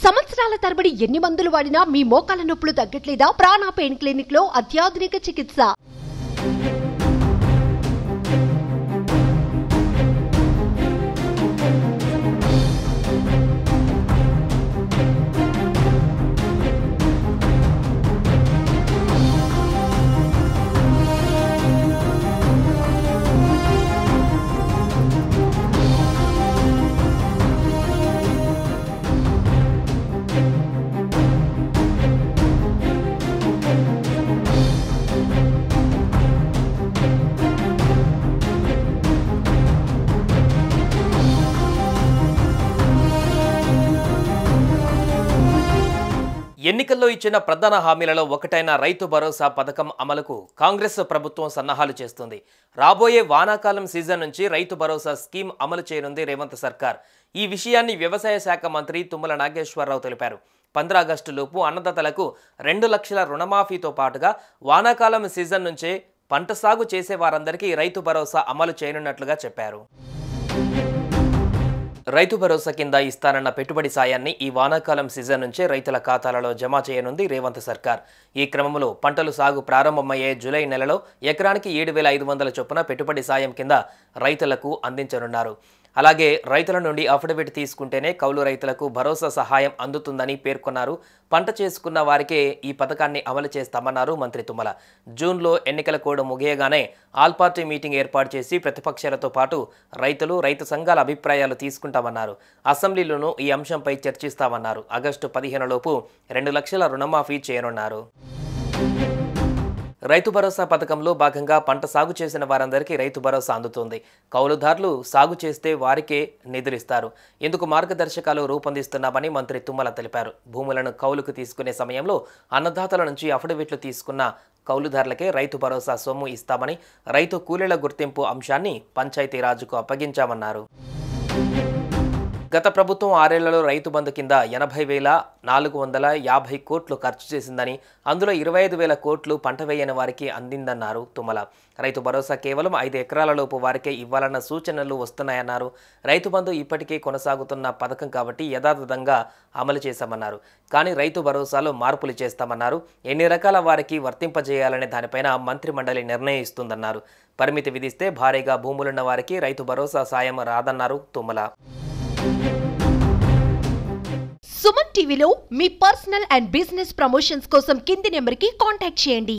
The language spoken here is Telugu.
సంవత్సరాల తరబడి ఎన్ని మందులు వాడినా మీ మోకాల నొప్పులు తగ్గట్లేదా? ప్రాణ పెయిన్ క్లినిక్ లో అత్యాధునిక చికిత్స. ఎన్నికల్లో ఇచ్చిన ప్రధాన హామీలలో ఒకటైన రైతు భరోసా పథకం అమలుకు కాంగ్రెస్ ప్రభుత్వం సన్నాహాలు చేస్తుంది. రాబోయే వానాకాలం సీజన్ నుంచి రైతు భరోసా స్కీమ్ అమలు చేయనుంది రేవంత్ సర్కార్. ఈ విషయాన్ని వ్యవసాయ శాఖ మంత్రి తుమ్మల నాగేశ్వరరావు తెలిపారు. 15 ఆగస్టు లోపు అన్నదాతలకు 2 లక్షల రుణమాఫీతో పాటుగా వానాకాలం సీజన్ నుంచే పంట సాగు చేసే వారందరికీ రైతు భరోసా అమలు చేయనున్నట్లుగా చెప్పారు. రైతు భరోసా కింద ఇస్తానన్న పెట్టుబడి సాయాన్ని ఈ వానాకాలం సీజన్ నుంచే రైతుల ఖాతాలలో జమ చేయనుంది రేవంత్ సర్కార్. ఈ క్రమంలో పంటలు సాగు ప్రారంభమయ్యే జూలై నెలలో ఎకరానికి 7,500 చొప్పున పెట్టుబడి సాయం కింద రైతులకు అందించనున్నారు. అలాగే రైతుల నుండి అఫిడవిట్ తీసుకుంటేనే కౌలు రైతులకు భరోసా సహాయం అందుతుందని పేర్కొన్నారు. పంట చేసుకున్న వారికే ఈ పథకాన్ని అమలు చేస్తామన్నారు మంత్రి తుమ్మల. జూన్లో ఎన్నికల కోడ్ ముగియగానే ఆల్ పార్టీ మీటింగ్ ఏర్పాటు చేసి ప్రతిపక్షాలతో పాటు రైతులు, రైతు సంఘాల అభిప్రాయాలు తీసుకుంటామన్నారు. అసెంబ్లీలోనూ ఈ అంశంపై చర్చిస్తామన్నారు. ఆగస్టు 15 లోపు 2 లక్షల రుణమాఫీ చేయనున్నారు. రైతు భరోసా పథకంలో భాగంగా పంట సాగు చేసిన వారందరికీ రైతు భరోసా అందుతుంది. కౌలుదారులు సాగు చేస్తే వారికే నిధులిస్తారు. ఇందుకు మార్గదర్శకాలు రూపొందిస్తున్నామని మంత్రి తుమ్మల తెలిపారు. భూములను కౌలుకు తీసుకునే సమయంలో అన్నదాతల నుంచి అఫిడవిట్లు తీసుకున్న కౌలుదారులకే రైతు భరోసా సొమ్ము ఇస్తామని, రైతు కూలీల గుర్తింపు అంశాన్ని పంచాయతీరాజ్కు అప్పగించామన్నారు. గత ప్రభుత్వం 6 ఏళ్లలో రైతు బంధు కింద 80,450 కోట్లు ఖర్చు చేసిందని, అందులో 25,000 కోట్లు పంట వేయని వారికి అందిందన్నారు తుమ్మల. రైతు భరోసా కేవలం 5 ఎకరాలలోపు వారికే ఇవ్వాలన్న సూచనలు వస్తున్నాయన్నారు. రైతు బంధు ఇప్పటికే కొనసాగుతున్న పథకం కాబట్టి యథాతథంగా అమలు చేశామన్నారు. కానీ రైతు భరోసాలో మార్పులు చేస్తామన్నారు. ఎన్ని రకాల వారికి వర్తింపజేయాలనే దానిపైన మంత్రి మండలి నిర్ణయిస్తుందన్నారు. పరిమితి విధిస్తే భారీగా భూములున్న వారికి రైతు భరోసా సాయం రాదన్నారు తుమ్మల. సుమన్ టీవీలో మీ పర్సనల్ అండ్ బిజినెస్ ప్రమోషన్స్ కోసం కింది నెంబర్కి కాంటాక్ట్ చేయండి.